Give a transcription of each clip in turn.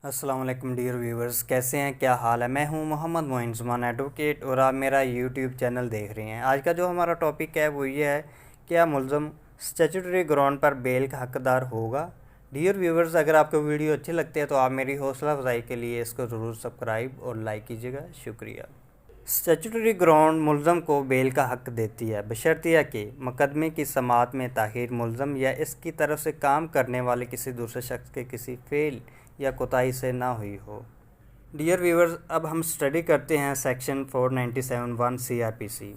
السلام علیکم dear viewers, کیسے ہیں؟ کیا حال ہے؟ میں ہوں محمد معین زمان ایڈوکیٹ اور آپ میرا یوٹیوب چینل دیکھ رہے ہیں۔ آج کا جو ہمارا ٹاپک ہے وہ یہ ہے، کیا ملزم اسٹیچوٹری گراؤنڈ پر بیل کا حقدار ہوگا؟ ڈیئر ویورز، اگر آپ کو ویڈیو اچھی لگتی ہے تو آپ میری حوصلہ افزائی کے لیے اس کو ضرور سبسکرائب اور لائک کیجیے گا، شکریہ۔ اسٹیچوٹری گراؤنڈ ملزم کو بیل کا حق دیتی ہے، بشرطیہ کہ مقدمے کی سماعت میں تاخیر ملزم یا اس کی طرف سے کام کرنے والے کسی دوسرے شخص کے کسی فعل یا کوتاہی سے نہ ہوئی ہو۔ ڈیئر ویورز، اب ہم اسٹڈی کرتے ہیں سیکشن 497(1) CRPC۔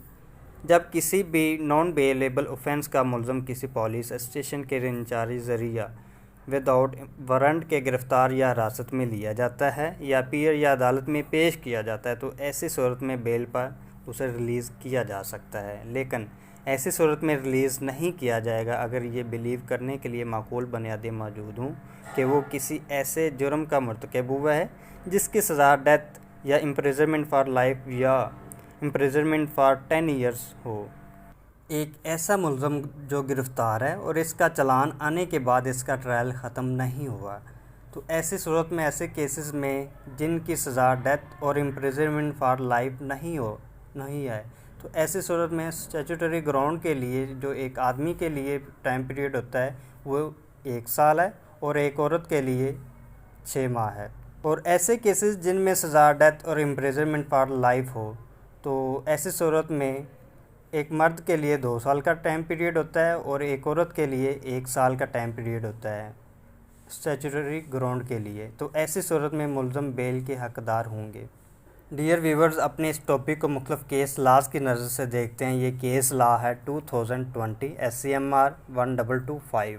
جب کسی بھی نان بیلیبل اوفینس کا ملزم کسی پولیس اسٹیشن کے انچارج ذریعہ وداؤٹ وارنٹ کے گرفتار یا حراست میں لیا جاتا ہے یا پیر یا عدالت میں پیش کیا جاتا ہے تو ایسی صورت میں بیل پر اسے ریلیز کیا جا سکتا ہے، لیکن ایسی صورت میں ریلیز نہیں کیا جائے گا اگر یہ بلیو کرنے کے لیے معقول بنیادیں موجود ہوں کہ وہ کسی ایسے جرم کا مرتکب ہوا ہے جس کی سزا ڈیتھ یا امپریزنمنٹ فار لائف یا امپریزنمنٹ فار 10 ایئرز ہو۔ ایک ایسا ملزم جو گرفتار ہے اور اس کا چلان آنے کے بعد اس کا ٹرائل ختم نہیں ہوا، تو ایسی صورت میں ایسے کیسز میں جن کی سزا ڈیتھ اور امپریزنمنٹ فار لائف نہیں ہے، تو ایسی صورت میں اسٹیچوٹری گراؤنڈ کے لیے جو ایک آدمی کے لیے ٹائم پیریڈ ہوتا ہے وہ 1 سال ہے اور ایک عورت کے لیے 6 ماہ ہے۔ اور ایسے کیسز جن میں سزا ڈیتھ اور امپریزنمنٹ فار لائف ہو، تو ایسی صورت میں ایک مرد کے لیے 2 سال کا ٹائم پیریڈ ہوتا ہے اور ایک عورت کے لیے 1 سال کا ٹائم پیریڈ ہوتا ہے اسٹیچوٹری گراؤنڈ کے لیے، تو ایسی صورت میں ملزم بیل کے حقدار ہوں گے۔ ڈیئر ویورز، اپنے اس ٹاپک کو مختلف کیس لاز کی نظر سے دیکھتے ہیں۔ یہ کیس لا ہے 2020 SCMR 1225۔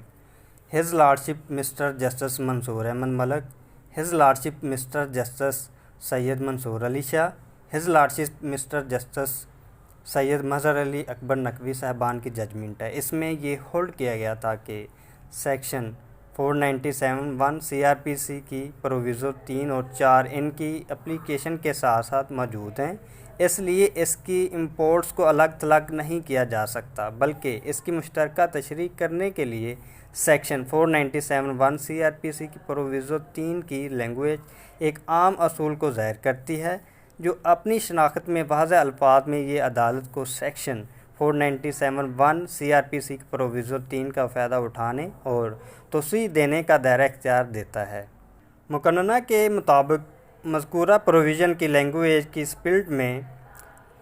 His lordship mister justice منصور احمد ملک، his lordship mister justice Syed Mansoor Ali شاہ، ہز لارڈشپ مسٹر جسٹس سید مظہر علی اکبر نقوی صاحبان کی ججمنٹ ہے۔ اس میں یہ ہولڈ کیا گیا تھا کہ سیکشن 497(1) CRPC کی پروویژن 3 اور 4 ان کی اپلیکیشن کے ساتھ ساتھ موجود ہیں، اس لیے اس کی امپورٹس کو الگ تھلگ نہیں کیا جا سکتا، بلکہ اس کی مشترکہ تشریح کرنے کے لیے سیکشن 497(1) CRPC کی پروویژن 3 کی لینگویج ایک عام اصول کو ظاہر کرتی ہے جو اپنی شناخت میں واضح الفاظ میں یہ عدالت کو سیکشن 497(1) CRPC کی پروویژن 3 کا فائدہ اٹھانے اور توسیع دینے کا دائرہ اختیار دیتا ہے۔ مقننہ کے مطابق مذکورہ پروویژن کی لینگویج کی اسپرٹ میں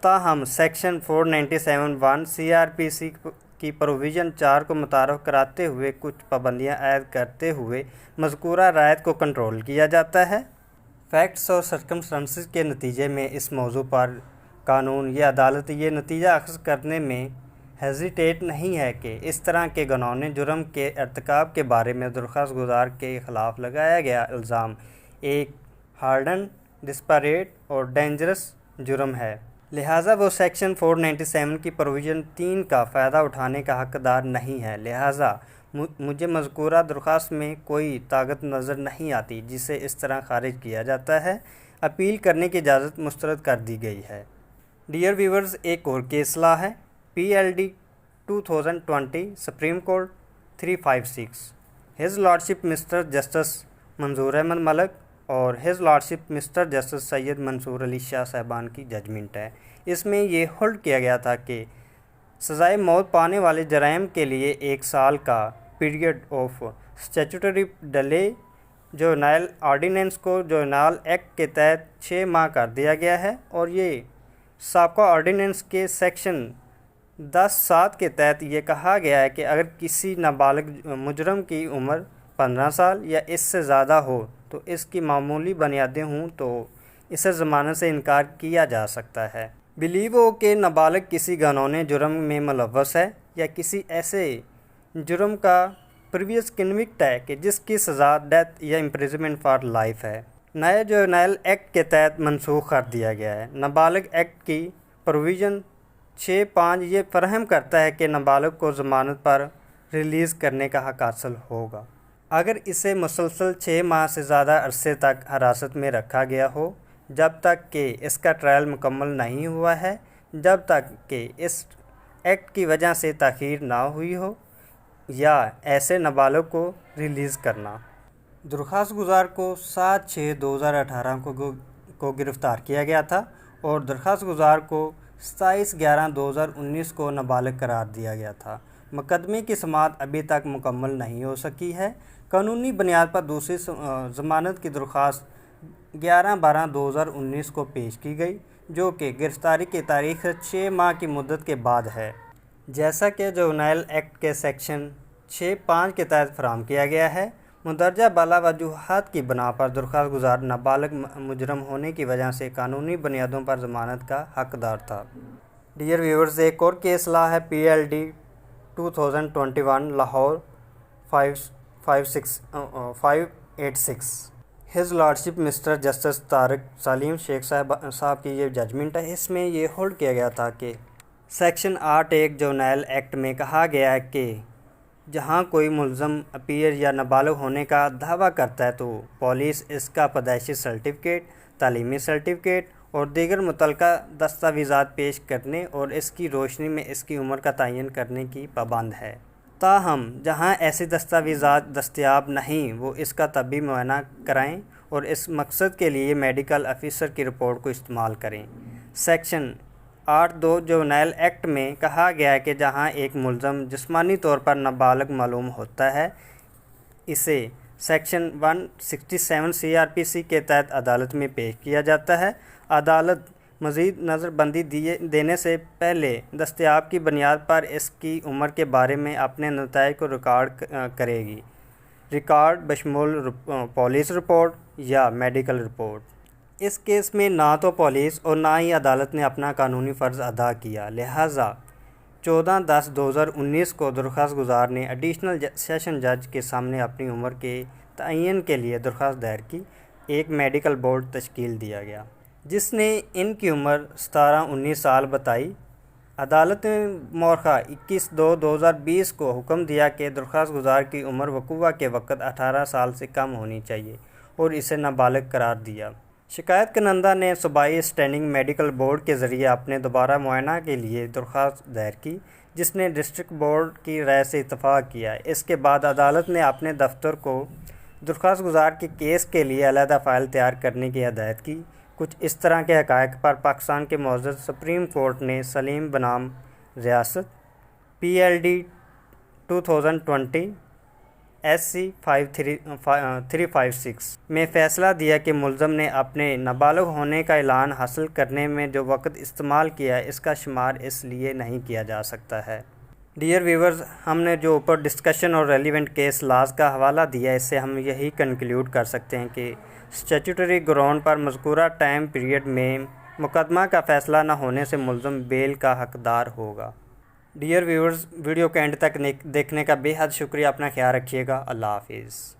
تاہم سیکشن 497(1) CRPC کی پروویژن 4 کو متعارف کراتے ہوئے کچھ پابندیاں عائد کرتے ہوئے مذکورہ رعایت کو کنٹرول کیا جاتا ہے۔ فیکٹس اور سرکمسٹانسز کے نتیجے میں اس موضوع پر قانون یا عدالت یہ نتیجہ اخذ کرنے میں ہیزیٹیٹ نہیں ہے کہ اس طرح کے گناہوں جرم کے ارتکاب کے بارے میں درخواست گزار کے خلاف لگایا گیا الزام ایک ہارڈن، ڈسپیریٹ اور ڈینجرس جرم ہے، لہٰذا وہ سیکشن 497 کی پروویژن 3 کا فائدہ اٹھانے کا حقدار نہیں ہے۔ لہٰذا مجھے مذکورہ درخواست میں کوئی طاقت نظر نہیں آتی جسے اس طرح خارج کیا جاتا ہے۔ اپیل کرنے کی اجازت مسترد کر دی گئی ہے۔ ڈیئر ویورز، ایک اور کیس لا ہے PLD 2020 Supreme Court 356۔ His lordship mister justice Manzoor Ahmad Malik اور his lordship mister justice Syed Mansoor Ali Shah صاحبان کی ججمنٹ ہے۔ اس میں یہ ہولڈ کیا گیا تھا کہ سزائے موت پانے والے جرائم کے لیے 1 سال کا period of statutory delay juvenile ordinance کو جوونائل ایکٹ کے تحت 6 ماہ کر دیا گیا ہے، اور یہ سابقہ آرڈیننس کے سیکشن 10(7) کے تحت یہ کہا گیا ہے کہ اگر کسی نابالغ مجرم کی عمر 15 سال یا اس سے زیادہ ہو تو اس کی معمولی بنیادیں ہوں تو اسے ضمانت سے انکار کیا جا سکتا ہے۔ بلیو ہو کہ نابالغ کسی گناہ جرم میں ملوث ہے یا کسی ایسے جرم کا پریویس کنوکٹ ہے کہ جس کی سزا ڈیتھ یا امپریزنمنٹ فار لائف ہے، نئے جوونائل ایکٹ کے تحت منسوخ کر دیا گیا ہے۔ نابالغ ایکٹ کی پروویژن 6(5) یہ فراہم کرتا ہے کہ نابالغ کو ضمانت پر ریلیز کرنے کا حق حاصل ہوگا اگر اسے مسلسل 6 ماہ سے زیادہ عرصے تک حراست میں رکھا گیا ہو، جب تک کہ اس کا ٹرائل مکمل نہیں ہوا ہے، جب تک کہ اس ایکٹ کی وجہ سے تاخیر نہ ہوئی ہو، یا ایسے نابالغ کو ریلیز کرنا۔ درخواست گزار کو 7/6/2018 کو گرفتار کیا گیا تھا اور درخواست گزار کو 27/11/2019 کو نابالغ قرار دیا گیا تھا۔ مقدمے کی سماعت ابھی تک مکمل نہیں ہو سکی ہے۔ قانونی بنیاد پر دوسری ضمانت کی درخواست 11/12/2019 کو پیش کی گئی، جو کہ گرفتاری کی تاریخ سے 6 ماہ کی مدت کے بعد ہے، جیسا کہ جوونائل ایکٹ کے سیکشن 6(5) کے تحت فراہم کیا گیا ہے۔ مندرجہ بالا وجوہات کی بنا پر درخواست گزار نابالغ مجرم ہونے کی وجہ سے قانونی بنیادوں پر ضمانت کا حقدار تھا۔ ڈیئر ویورز، ایک اور کیس لا ہے PLD 2021 Lahore 586۔ His lordship mister justice Tariq Saleem Sheikh صاحب کی یہ ججمنٹ ہے۔ اس میں یہ ہولڈ کیا گیا تھا کہ سیکشن 8(1) جوونائل ایکٹ میں کہا گیا ہے کہ جہاں کوئی ملزم اپیئر یا نابالغ ہونے کا دعویٰ کرتا ہے تو پولیس اس کا پیدائشی سرٹیفکیٹ، تعلیمی سرٹیفکیٹ اور دیگر متعلقہ دستاویزات پیش کرنے اور اس کی روشنی میں اس کی عمر کا تعین کرنے کی پابند ہے۔ تاہم جہاں ایسی دستاویزات دستیاب نہیں، وہ اس کا طبی معائنہ کرائیں اور اس مقصد کے لیے میڈیکل آفیسر کی رپورٹ کو استعمال کریں۔ سیکشن 8(2) جوونائل ایکٹ میں کہا گیا ہے کہ جہاں ایک ملزم جسمانی طور پر نابالغ معلوم ہوتا ہے، اسے سیکشن 167 CRPC کے تحت عدالت میں پیش کیا جاتا ہے۔ عدالت مزید نظر بندی دینے سے پہلے دستیاب کی بنیاد پر اس کی عمر کے بارے میں اپنے نتائج کو ریکارڈ کرے گی، ریکارڈ بشمول پولیس رپورٹ یا میڈیکل رپورٹ۔ اس کیس میں نہ تو پولیس اور نہ ہی عدالت نے اپنا قانونی فرض ادا کیا، لہٰذا 14/10/2019 کو درخواست گزار نے ایڈیشنل سیشن جج کے سامنے اپنی عمر کے تعین کے لیے درخواست دائر کی۔ ایک میڈیکل بورڈ تشکیل دیا گیا جس نے ان کی عمر 17-19 سال بتائی۔ عدالت نے مورخہ 21/2/2020 کو حکم دیا کہ درخواست گزار کی عمر وقوع کے وقت 18 سال سے کم ہونی چاہیے اور اسے نابالغ قرار دیا۔ شکایت کنندہ نے صوبائی اسٹینڈنگ میڈیکل بورڈ کے ذریعے اپنے دوبارہ معائنہ کے لیے درخواست دائر کی، جس نے ڈسٹرکٹ بورڈ کی رائے سے اتفاق کیا۔ اس کے بعد عدالت نے اپنے دفتر کو درخواست گزار کے کیس کے لیے علیحدہ فائل تیار کرنے کی ہدایت کی۔ کچھ اس طرح کے حقائق پر پاکستان کے معزز سپریم کورٹ نے سلیم بنام ریاست PLD 2020 SC 5356 میں فیصلہ دیا کہ ملزم نے اپنے نابالغ ہونے کا اعلان حاصل کرنے میں جو وقت استعمال کیا ہے، اس کا شمار اس لیے نہیں کیا جا سکتا ہے۔ ڈیئر ویورز، ہم نے جو اوپر ڈسکشن اور ریلیونٹ کیس لاز کا حوالہ دیا، اس سے ہم یہی کنکلیوڈ کر سکتے ہیں کہ اسٹیچوٹری گراؤنڈ پر مذکورہ ٹائم پیریڈ میں مقدمہ کا فیصلہ نہ ہونے سے ملزم بیل کا حقدار ہوگا۔ ڈیئر ویورز، ویڈیو کے اینڈ تک دیکھنے کا بے حد شکریہ۔ اپنا خیال رکھیے گا۔ اللہ حافظ۔